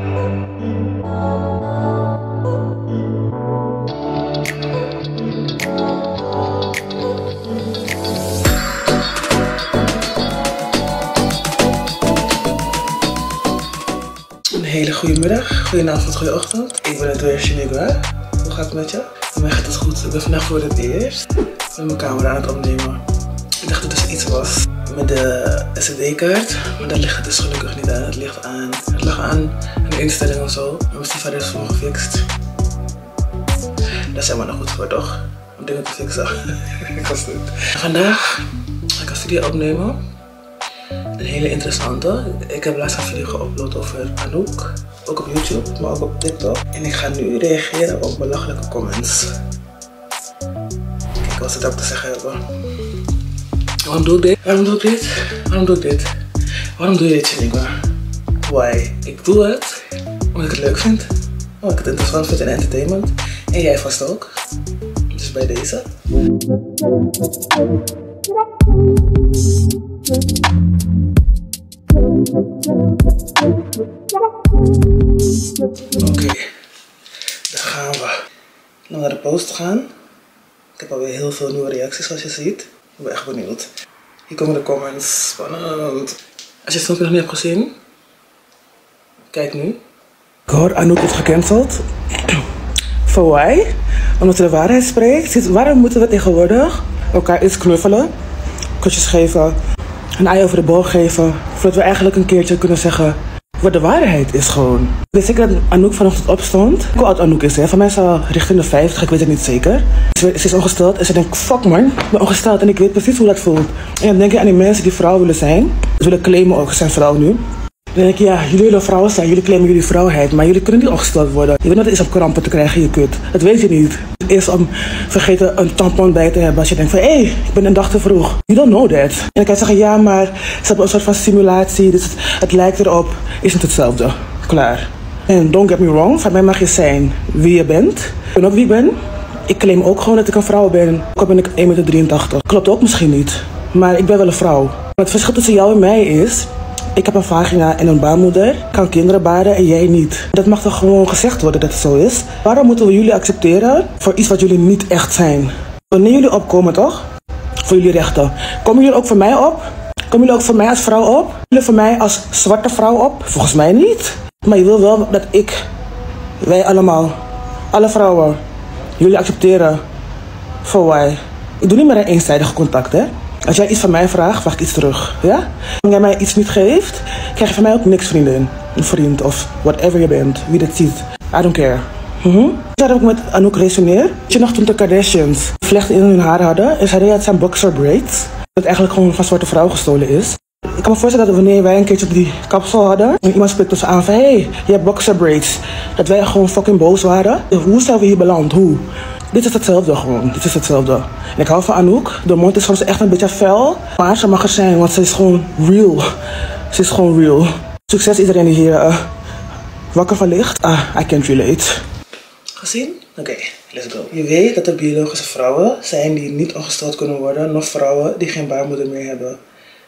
Een hele goede middag, goedenavond, goede ochtend. Ik ben het weer Shaniqua. Hoe gaat het met je? Voor mij gaat het goed. Ik ben vandaag voor het eerst met mijn camera aan het opnemen. Ik dacht dat er dus iets was met de SD-kaart, maar dat ligt het dus gelukkig niet aan. Het lag aan een instelling of zo. Mijn stiefvader is voor me gefixt. Daar zijn we nog goed voor, toch? Om dingen te fixen. Ik was het. Vandaag ga ik een video opnemen. Een hele interessante. Ik heb laatst een video geüpload over Anouk. Ook op YouTube, maar ook op TikTok. En ik ga nu reageren op belachelijke comments. Kijk wat ze daarop te zeggen hebben. Waarom doe ik dit? Waarom doe ik dit? Waarom doe ik dit? Waarom doe je dit, Shaniqua? Why? Ik doe het omdat ik het leuk vind. Omdat ik het interessant vind in entertainment. En jij vast ook. Dus bij deze. Oké, daar gaan we. Laten we naar de post gaan. Ik heb alweer heel veel nieuwe reacties zoals je ziet. Ik ben echt benieuwd. Hier komen de comments. Spannend. Als je het filmpje nog niet hebt gezien, kijk nu. Ik hoor Anouk is gecanceld. For why? Omdat ze de waarheid spreekt. Waarom moeten we tegenwoordig elkaar iets knuffelen, kusjes geven, een ei over de boog geven, voordat we eigenlijk een keertje kunnen zeggen wat de waarheid is gewoon. Ik weet zeker dat Anouk vanochtend opstond. Hoe oud Anouk is, hè? Van mij is ze richting de 50, ik weet het niet zeker. Ze is ongesteld en ze denkt, fuck man, ik ben ongesteld en ik weet precies hoe dat voelt. En dan denk je aan die mensen die vrouw willen zijn. Ze willen claimen ook, ze zijn vrouw nu. Dan denk je, ja, jullie willen vrouwen zijn, jullie claimen jullie vrouwheid, maar jullie kunnen niet ongesteld worden. Je weet wat het is om krampen te krijgen in je kut. Dat weet je niet. Het is om vergeten een tampon bij te hebben als je denkt van, hé, ik ben een dag te vroeg. You don't know that. En dan kan je zeggen, ja, maar ze hebben een soort van simulatie, dus het lijkt erop. Is het hetzelfde. Klaar. En don't get me wrong, van mij mag je zijn wie je bent. Ik ben ook wie ik ben. Ik claim ook gewoon dat ik een vrouw ben. Ook al ben ik 1,83 meter. Klopt ook misschien niet. Maar ik ben wel een vrouw. Het verschil tussen jou en mij is, ik heb een vagina en een baarmoeder, kan kinderen baren en jij niet. Dat mag toch gewoon gezegd worden dat het zo is? Waarom moeten we jullie accepteren voor iets wat jullie niet echt zijn? Wanneer jullie opkomen toch? Voor jullie rechten. Komen jullie ook voor mij op? Komen jullie ook voor mij als vrouw op? Komen jullie voor mij als zwarte vrouw op? Volgens mij niet. Maar je wil wel dat wij allemaal, alle vrouwen, jullie accepteren. For why? Ik doe niet meer een eenzijdig contact, hè? Als jij iets van mij vraagt, vraag ik iets terug, ja? Als jij mij iets niet geeft, krijg je van mij ook niks, vriendin. Een vriend of whatever je bent, wie dat ziet. I don't care. Daar heb ik met Anouk resoneer. Weet je nog toen de Kardashians vlechten in hun haar hadden en zeiden, ja, het zijn boxer braids. Dat het eigenlijk gewoon van zwarte vrouw gestolen is. Ik kan me voorstellen dat wanneer wij een keertje op die kapsel hadden en iemand spreekt ons aan van, hey, je hebt boxer braids. Dat wij gewoon fucking boos waren. Hoe zijn we hier beland? Hoe? Dit is hetzelfde gewoon. Dit is hetzelfde. En ik hou van Anouk. De mond is soms echt een beetje fel. Maar ze mag er zijn, want ze is gewoon real. Ze is gewoon real. Succes iedereen die hier wakker van ligt. I can't relate. Gezien? Oké, let's go. Je weet dat er biologische vrouwen zijn die niet ongesteld kunnen worden. Nog vrouwen die geen baarmoeder meer hebben.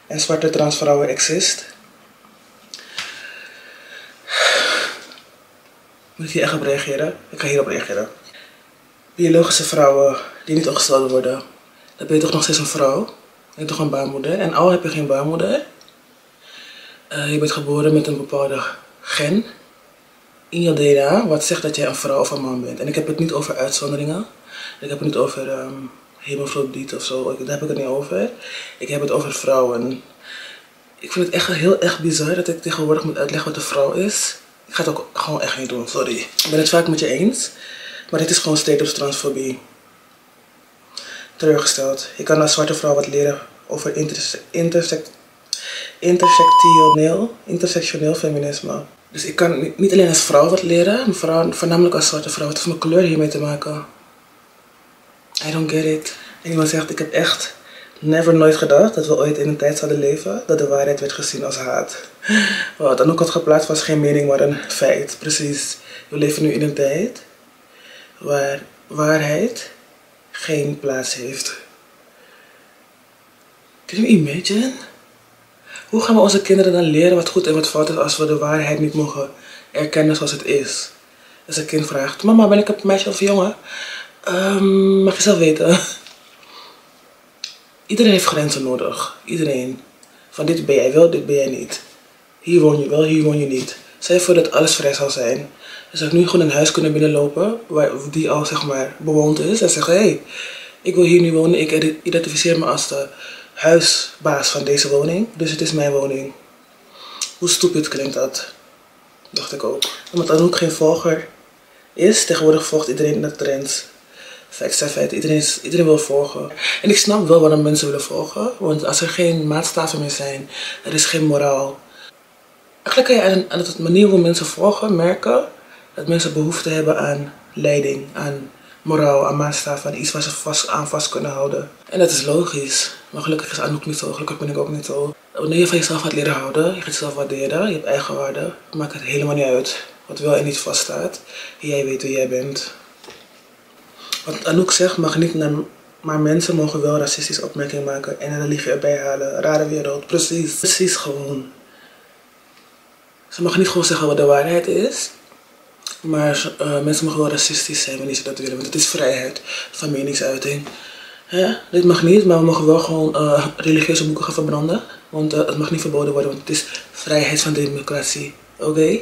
En zwarte transvrouwen exist. Moet ik hier echt op reageren? Ik ga hierop reageren. Biologische vrouwen die niet ongesteld worden, dan ben je toch nog steeds een vrouw. Je hebt toch een baarmoeder. En al heb je geen baarmoeder, je bent geboren met een bepaalde gen in je DNA, wat zegt dat jij een vrouw of een man bent. En ik heb het niet over uitzonderingen. Ik heb het niet over hermafrodiet of zo. Daar heb ik het niet over. Ik heb het over vrouwen. Ik vind het echt heel erg bizar dat ik tegenwoordig moet uitleggen wat een vrouw is. Ik ga het ook gewoon echt niet doen, sorry. Ik ben het vaak met je eens. Maar dit is gewoon status transfobie. Teleurgesteld. Je kan als zwarte vrouw wat leren over intersectioneel feminisme. Dus ik kan niet alleen als vrouw wat leren, maar voornamelijk als zwarte vrouw. Wat heeft mijn kleur hiermee te maken? I don't get it. En iemand zegt, ik heb echt nooit gedacht dat we ooit in een tijd zouden leven dat de waarheid werd gezien als haat. Wat dan ook had geplaatst was geen mening, maar een feit. Precies. We leven nu in een tijd waar waarheid geen plaats heeft. Can you imagine? Hoe gaan we onze kinderen dan leren wat goed en wat fout is als we de waarheid niet mogen erkennen zoals het is? Als een kind vraagt, mama, ben ik een meisje of een jongen? Mag je zelf weten? Iedereen heeft grenzen nodig. Iedereen. Van dit ben jij wel, dit ben jij niet. Hier woon je wel, hier woon je niet. Stel je voor dat alles vrij zou zijn. Dan zou ik nu gewoon een huis kunnen binnenlopen, die al zeg maar bewoond is. En zeggen, hé, ik wil hier nu wonen. Ik identificeer me als de huisbaas van deze woning. Dus het is mijn woning. Hoe stupid klinkt dat? Dacht ik ook. Omdat Anouk geen volger is, tegenwoordig volgt iedereen de trends. Feit zijn feit, iedereen wil volgen. En ik snap wel waarom mensen willen volgen. Want als er geen maatstaven meer zijn, er is geen moraal. Eigenlijk kan je aan de manier hoe mensen volgen merken dat mensen behoefte hebben aan leiding, aan moraal, aan maatstaven, aan iets waar ze aan vast kunnen houden. En dat is logisch. Maar gelukkig is Anouk niet zo, gelukkig ben ik ook niet zo. Wanneer je van jezelf gaat leren houden, je gaat jezelf waarderen, je hebt eigenwaarde, maakt het helemaal niet uit wat wel en niet vaststaat. Jij weet wie jij bent. Wat Anouk zegt mag niet naar, maar mensen mogen wel racistische opmerkingen maken en religie erbij halen. Rare wereld, precies. Precies gewoon. Ze mag niet gewoon zeggen wat de waarheid is. Maar mensen mogen wel racistisch zijn wanneer ze dat willen. Want het is vrijheid van meningsuiting. Dit mag niet, maar we mogen wel gewoon religieuze boeken gaan verbranden. Want het mag niet verboden worden, want het is vrijheid van democratie. Oké?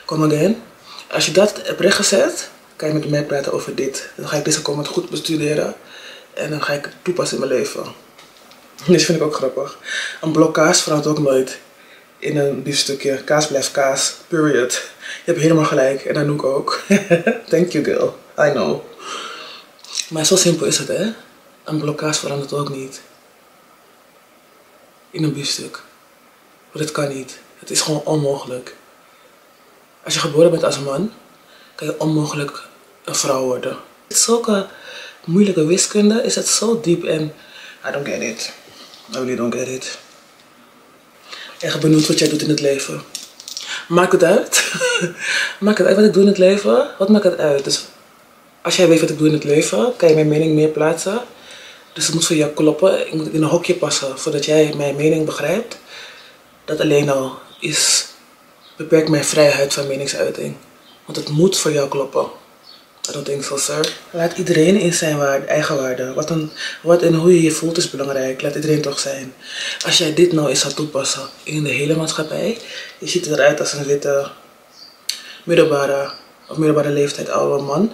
Come again. Als je dat hebt rechtgezet, kan je met mij praten over dit. Dan ga ik deze comment goed bestuderen. En dan ga ik het toepassen in mijn leven. Dit vind ik ook grappig. Een blok kaas verandert ook nooit in een biefstukje. Kaas blijft kaas. Period. Je hebt helemaal gelijk. En Anouk ook. Thank you, girl. I know. Maar zo simpel is het, hè? Een blok kaas verandert ook niet in een biefstuk. Want het kan niet. Het is gewoon onmogelijk. Als je geboren bent als een man, kan je onmogelijk een vrouw worden. Zulke moeilijke wiskunde is het zo diep en I don't get it. I really don't get it. Echt benieuwd wat jij doet in het leven. Maakt het uit? Maakt het uit wat ik doe in het leven? Wat maakt het uit? Dus als jij weet wat ik doe in het leven, kan je mijn mening meer plaatsen. Dus het moet voor jou kloppen. Ik moet in een hokje passen voordat jij mijn mening begrijpt. Dat alleen al beperkt mijn vrijheid van meningsuiting. Want het moet voor jou kloppen. I don't think so, sir. Laat iedereen in zijn eigenwaarde. Wat en hoe je je voelt is belangrijk. Laat iedereen toch zijn. Als jij dit nou eens gaat toepassen in de hele maatschappij. Je ziet eruit als een witte middelbare leeftijd oude man.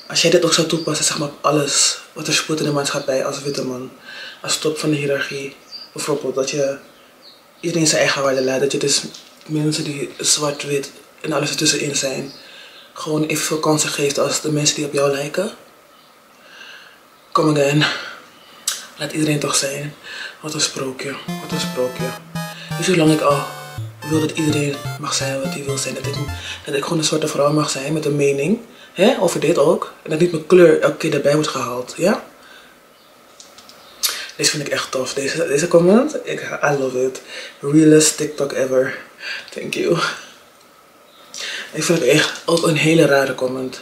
Als jij dit ook zou toepassen, zeg maar op alles wat er speelt in de maatschappij als witte man. Als top van de hiërarchie. Bijvoorbeeld dat je iedereen zijn eigen waarde laat. Dat je dus mensen die zwart, wit en alles ertussenin zijn, gewoon evenveel kansen geeft als de mensen die op jou lijken. Come again. Laat iedereen toch zijn. Wat een sprookje. Wat een sprookje. Dus zolang ik al wil dat iedereen mag zijn wat hij wil zijn. Dat ik gewoon een zwarte vrouw mag zijn met een mening. Over dit ook. En dat niet mijn kleur elke keer erbij wordt gehaald. Ja? Deze vind ik echt tof. Deze comment. I love it. Realest TikTok ever. Thank you. Ik vind het echt ook een hele rare comment.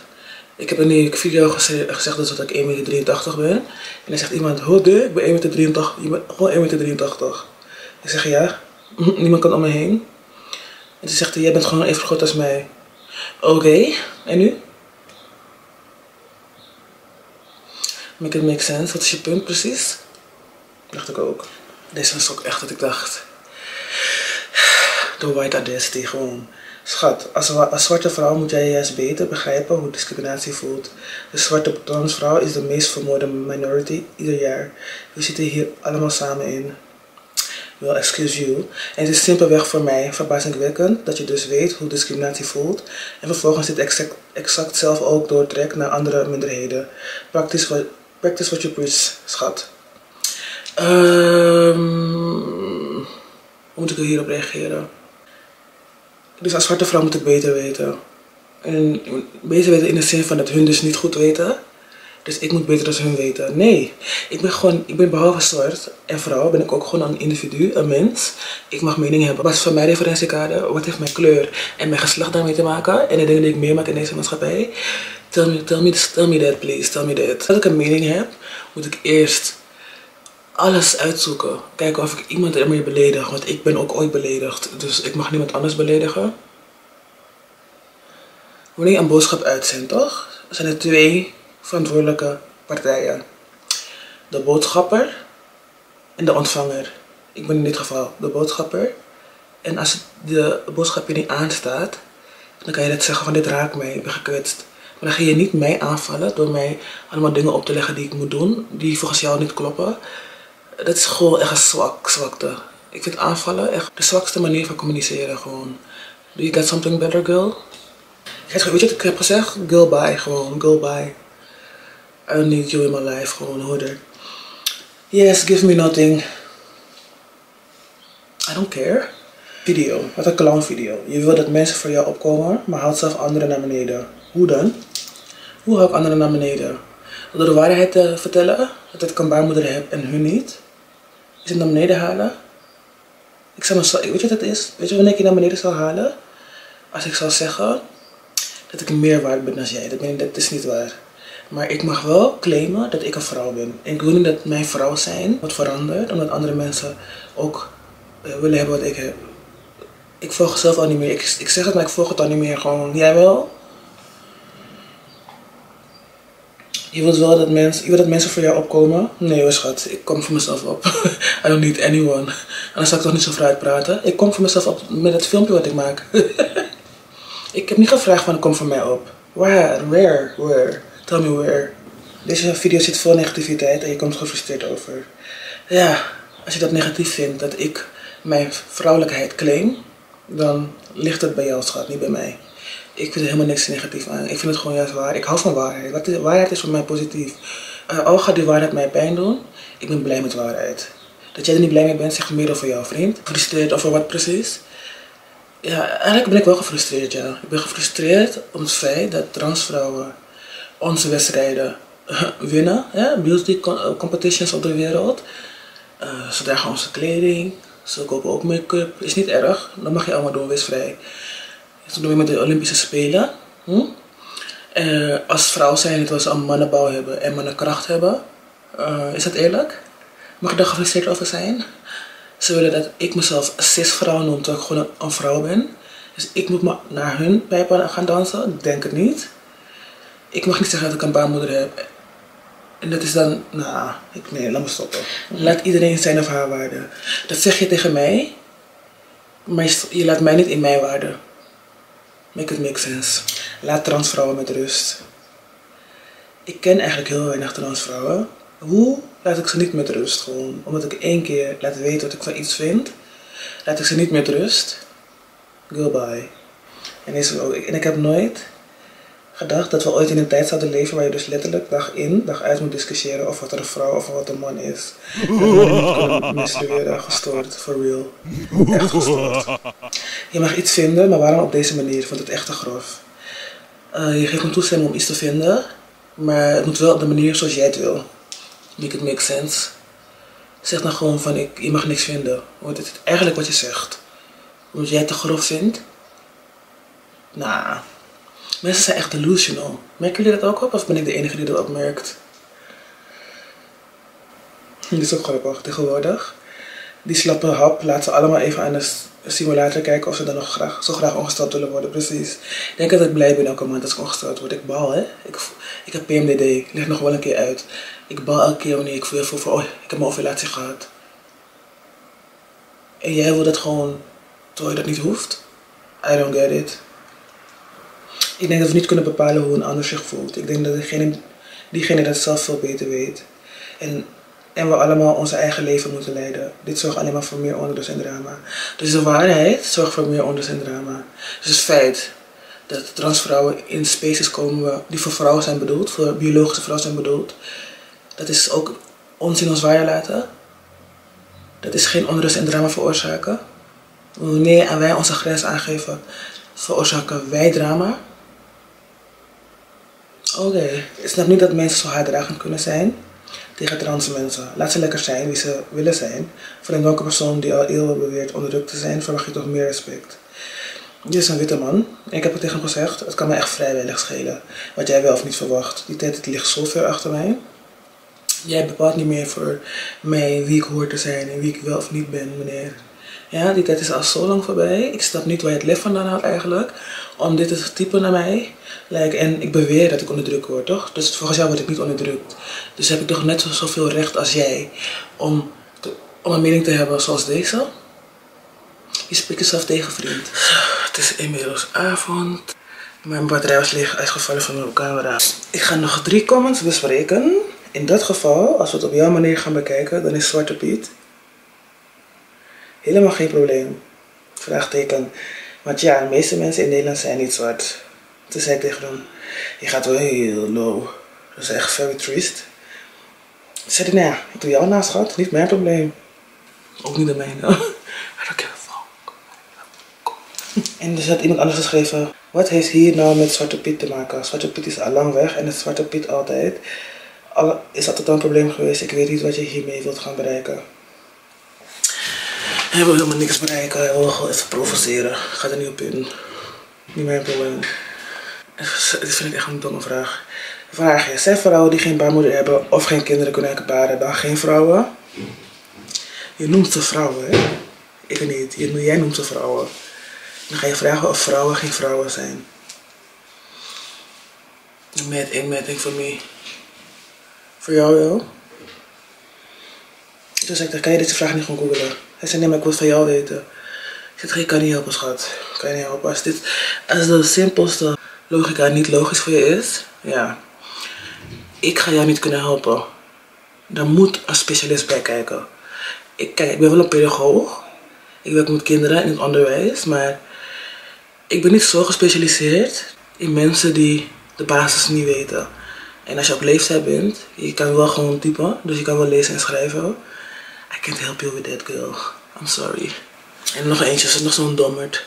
Ik heb in die video gezegd dus dat ik 1,83 meter ben. En dan zegt iemand, hoe ik ben 1,83 meter. Je bent gewoon 1,83 meter. Ik zeg ja, niemand kan om me heen. En ze zegt, jij bent gewoon even groot als mij. Oké, en nu? Make it make sense. Wat is je punt precies? Dacht ik ook. Deze was ook echt dat ik dacht. De white audacity gewoon. Schat, als zwarte vrouw moet jij juist beter begrijpen hoe discriminatie voelt. De zwarte transvrouw is de meest vermoorde minority ieder jaar. We zitten hier allemaal samen in. Well, excuse you. En het is simpelweg voor mij verbazingwekkend dat je dus weet hoe discriminatie voelt. En vervolgens dit exact zelf ook doortrekt naar andere minderheden. Practice what you preach, schat. Hoe moet ik hierop reageren? Dus als zwarte vrouw moet ik beter weten. En beter weten in de zin van dat hun dus niet goed weten. Dus ik moet beter dan hun weten. Nee, ik ben behalve zwart en vrouw, ben ik ook gewoon een individu, een mens. Ik mag mening hebben. Wat is van mijn referentiekader? Wat heeft mijn kleur en mijn geslacht daarmee te maken? En de dingen die ik meemaak in deze maatschappij? Tell me that, please. Tell me that. Als ik een mening heb, moet ik eerst alles uitzoeken. Kijken of ik iemand ermee beledig. Want ik ben ook ooit beledigd. Dus ik mag niemand anders beledigen. Wanneer je een boodschap uitzendt, toch? Zijn er 2 verantwoordelijke partijen. De boodschapper en de ontvanger. Ik ben in dit geval de boodschapper. En als de boodschap je niet aanstaat, dan kan je net zeggen van dit raakt mij, ik ben gekwetst. Maar dan ga je niet mij aanvallen door mij allemaal dingen op te leggen die ik moet doen, die volgens jou niet kloppen. Dat is gewoon echt een zwakte. Ik vind aanvallen echt de zwakste manier van communiceren gewoon. Do you got something better, girl? Weet je wat ik heb gezegd? Girl bye, gewoon, girl bye. I don't need you in my life, gewoon, hoorder. Yes, give me nothing. I don't care. Video, wat een clown video. Je wil dat mensen voor jou opkomen, maar houdt zelf anderen naar beneden. Hoe dan? Hoe hou ik anderen naar beneden? Door de waarheid te vertellen, dat ik een baarmoeder heb en hun niet. Is het naar beneden halen? Ik zou mezelf, weet je wat het is? Weet je wanneer ik je naar beneden zou halen? Als ik zou zeggen dat ik meer waard ben dan jij. Dat is niet waar. Maar ik mag wel claimen dat ik een vrouw ben. En ik wil niet dat mijn vrouw zijn wordt veranderd, omdat andere mensen ook willen hebben wat ik heb. Ik volg zelf al niet meer. Ik zeg het, maar ik volg het al niet meer. Gewoon, jij wel? Je wilt wel dat mensen voor jou opkomen? Nee hoor schat, ik kom voor mezelf op. I don't need anyone. Anders zou ik toch niet zo vrij praten. Ik kom voor mezelf op met het filmpje wat ik maak. Ik heb niet gevraagd van kom voor mij op. Where? Tell me where. Deze video zit vol negativiteit en je komt gefrustreerd over. Ja, als je dat negatief vindt, dat ik mijn vrouwelijkheid claim, dan ligt het bij jou schat, niet bij mij. Ik vind er helemaal niks negatief aan. Ik vind het gewoon juist waar. Ik hou van waarheid. Waarheid is voor mij positief. Al gaat die waarheid mij pijn doen, ik ben blij met waarheid. Dat jij er niet blij mee bent, zegt meer over jou, vriend. Gefrustreerd over wat precies? Ja, eigenlijk ben ik wel gefrustreerd, ja. Ik ben gefrustreerd om het feit dat transvrouwen onze wedstrijden winnen. Ja? Beauty competitions op de wereld. Ze dragen onze kleding. Ze kopen ook make-up. Is niet erg. Dat mag je allemaal doen, wees vrij. Ze doen we met de Olympische Spelen. Als vrouw zijn het als ze een mannenbouw hebben en mannenkracht hebben. Is dat eerlijk? Mag ik daar gefrustreerd over zijn? Ze willen dat ik mezelf cis-vrouw noem terwijl ik gewoon een vrouw ben. Dus ik moet maar naar hun pijpen gaan dansen? Ik denk het niet. Ik mag niet zeggen dat ik een baarmoeder heb. En dat is dan, nee, laat me stoppen. Laat iedereen zijn of haar waarde. Dat zeg je tegen mij, maar je laat mij niet in mijn waarde. Make it make sense. Laat transvrouwen met rust. Ik ken eigenlijk heel weinig transvrouwen. Hoe laat ik ze niet met rust? Gewoon omdat ik 1 keer laat weten wat ik van iets vind, laat ik ze niet met rust. Goodbye. En ik heb nooit gedacht dat we ooit in een tijd zouden leven waar je dus letterlijk dag in, dag uit moet discussiëren of wat er een vrouw of wat een man is. Dat we niet kunnen menstrueren, gestoord, for real. Echt gestoord. Je mag iets vinden, maar waarom op deze manier? Ik vond het echt te grof. Je geeft me toestemming om iets te vinden, maar het moet wel op de manier zoals jij het wil. Make it make sense. Zeg dan gewoon van je mag niks vinden. Want het is eigenlijk wat je zegt. Omdat jij het te grof vindt. Mensen zijn echt delusional. Merken jullie dat ook op? Of ben ik de enige die dat opmerkt? Dit is ook grappig. Tegenwoordig. Die slappe hap laten ze allemaal even aan de simulator kijken of ze dan nog zo graag ongesteld willen worden. Precies. Ik denk dat ik blij ben elke maand als ik ongesteld word. Ik baal, hè. Ik heb PMDD. Ik leg nog wel een keer uit. Ik baal elke keer wanneer ik voel van, ik heb mijn ovulatie gehad. En jij wil dat gewoon, terwijl je dat niet hoeft? I don't get it. Ik denk dat we niet kunnen bepalen hoe een ander zich voelt. Ik denk dat diegene dat zelf veel beter weet. En we allemaal onze eigen leven moeten leiden. Dit zorgt alleen maar voor meer onrust en drama. Dus de waarheid zorgt voor meer onrust en drama. Dus het feit dat transvrouwen in spaces komen die voor vrouwen zijn bedoeld, voor biologische vrouwen zijn bedoeld, dat is ook ons in ons waarde laten. Dat is geen onrust en drama veroorzaken. Wanneer wij onze grens aangeven, veroorzaken wij drama. Oké. Ik snap niet dat mensen zo haatdragend kunnen zijn tegen trans mensen. Laat ze lekker zijn wie ze willen zijn. Voor een welke persoon die al eeuwen beweert onderdrukt te zijn, verwacht je toch meer respect. Dit is een witte man. En ik heb het tegen hem gezegd, het kan me echt vrij weinig schelen. Wat jij wel of niet verwacht. Die tijd ligt zo ver achter mij. Jij bepaalt niet meer voor mij wie ik hoor te zijn en wie ik wel of niet ben, meneer. Ja, die tijd is al zo lang voorbij. Ik snap niet waar je het lef vandaan haalt eigenlijk. Om dit te typen naar mij. En ik beweer dat ik onderdrukt word, toch? Dus volgens jou word ik niet onderdrukt. Dus heb ik toch net zoveel recht als jij om een mening te hebben zoals deze? Je spreekt jezelf tegen, vriend. Het is inmiddels avond. Mijn batterij was leeg uitgevallen van mijn camera. Ik ga nog 3 comments bespreken. In dat geval, als we het op jouw manier gaan bekijken, dan is Zwarte Piet helemaal geen probleem. Vraagteken. Want ja, de meeste mensen in Nederland zijn niet zwart. Toen zei ik tegen hem, je gaat wel heel low. Dat is echt very triest. Toen zei hij, nou ja, ik doe jou naast, schat. Niet mijn probleem. Ook niet de mijne. I don't give a fuck. En dus had iemand anders geschreven, wat heeft hier nou met Zwarte Piet te maken? Zwarte Piet is al lang weg en het Zwarte Piet altijd. Is dat een probleem geweest? Ik weet niet wat je hiermee wilt gaan bereiken. Hij wil helemaal niks bereiken. Hij wil gewoon even provoceren. Ga er niet op in. Niet mijn probleem. Dit vind ik echt een domme vraag. Vraag je, zijn vrouwen die geen baarmoeder hebben of geen kinderen kunnen baren dan geen vrouwen? Je noemt ze vrouwen, hè? Ik niet. Jij noemt ze vrouwen. Dan ga je vragen of vrouwen geen vrouwen zijn. Een meting voor mij. Voor jou wel? Toen zei ik, kan je deze vraag niet gewoon googlen? Hij zei, nee, maar ik wil het van jou weten. Ik zei, ik kan niet helpen, schat. Ik kan niet helpen. Als de simpelste logica niet logisch voor je is, ja. Ik ga jou niet kunnen helpen. Daar moet een specialist bij kijken. Ik ben wel een pedagoog. Ik werk met kinderen in het onderwijs, maar ik ben niet zo gespecialiseerd in mensen die de basis niet weten. En als je op leeftijd bent, je kan wel gewoon typen, dus je kan wel lezen en schrijven. I can't help you with that, girl. I'm sorry. En nog eentje, nog zo'n dommerd.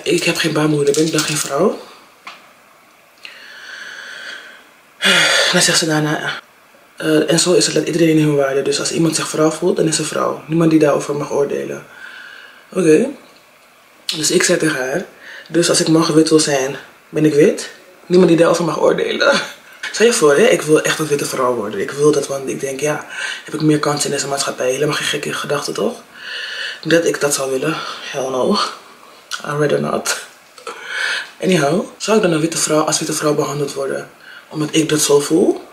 Ik heb geen baarmoeder, ben ik dan geen vrouw? Dan zegt ze daarna, en zo is het dat iedereen in hun waarde. Dus als iemand zich vrouw voelt, dan is ze vrouw. Niemand die daarover mag oordelen. Oké. Dus ik zei tegen haar, dus als ik morgen wit wil zijn, ben ik wit? Niemand die daarover mag oordelen. Stel je voor, hè? Ik wil echt een witte vrouw worden. Ik wil dat, want ik denk, ja, heb ik meer kansen in deze maatschappij. Helemaal geen gekke gedachte, toch? Dat ik dat zou willen. Hell no. I'd rather not. Anyhow, zou ik dan als witte vrouw behandeld worden? Omdat ik dat zo voel?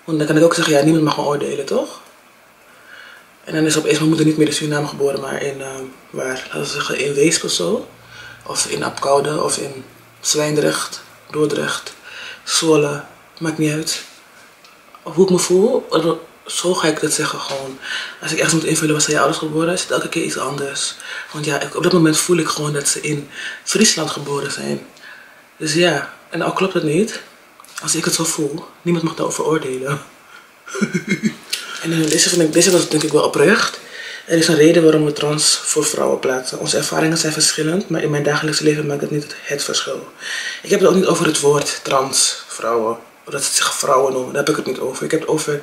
Want dan kan ik ook zeggen, ja, niemand mag me oordelen, toch? En dan is opeens mijn moeder niet meer in Suriname geboren, maar in, laten we zeggen, in Weesp of zo. Of in Apkoude, of in Zwijndrecht, Dordrecht, Zwolle, maakt niet uit. Hoe ik me voel, zo ga ik dat zeggen gewoon. Als ik ergens moet invullen waar zijn je ouders geboren, is het elke keer iets anders. Want ja, op dat moment voel ik gewoon dat ze in Friesland geboren zijn. Dus ja, en al klopt het niet. Als ik het zo voel, niemand mag daarover oordelen. En deze was denk ik wel oprecht. Er is een reden waarom we trans voor vrouwen plaatsen. Onze ervaringen zijn verschillend, maar in mijn dagelijks leven maakt het niet het verschil. Ik heb het ook niet over het woord trans, vrouwen. Dat ze zich vrouwen noemen, daar heb ik het niet over. Ik heb het over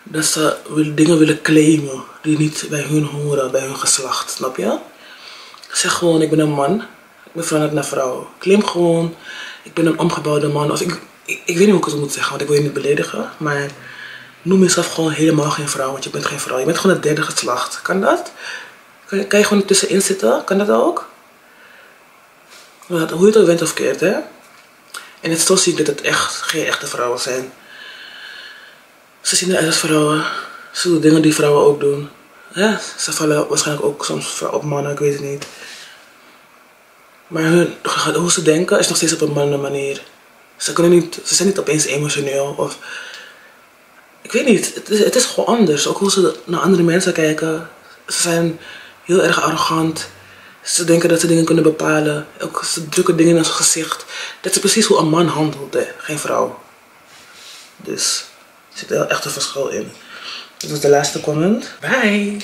dat ze dingen willen claimen die niet bij hun horen, bij hun geslacht, snap je? Zeg gewoon, ik ben een man, ik ben veranderd naar vrouw. Claim gewoon, ik ben een omgebouwde man. Of ik weet niet hoe ik het moet zeggen, want ik wil je niet beledigen, maar noem jezelf gewoon helemaal geen vrouw, want je bent geen vrouw. Je bent gewoon het derde geslacht. Kan dat? Kan je gewoon ertussenin zitten? Kan dat ook? Hoe je het ook bent of keert, hè? En het is zo ziek dat het echt geen echte vrouwen zijn. Ze zien eruit als vrouwen. Ze doen dingen die vrouwen ook doen. Ja, ze vallen waarschijnlijk ook soms op mannen, ik weet het niet. Maar hoe ze denken is nog steeds op een mannelijke manier. Ze zijn niet opeens emotioneel of... Ik weet niet, het is gewoon anders. Ook hoe ze naar andere mensen kijken. Ze zijn heel erg arrogant. Ze denken dat ze dingen kunnen bepalen. Ook ze drukken dingen in zijn gezicht. Dat is precies hoe een man handelt, hè? Geen vrouw. Dus er zit wel echt een verschil in. Dit was de laatste comment. Bye!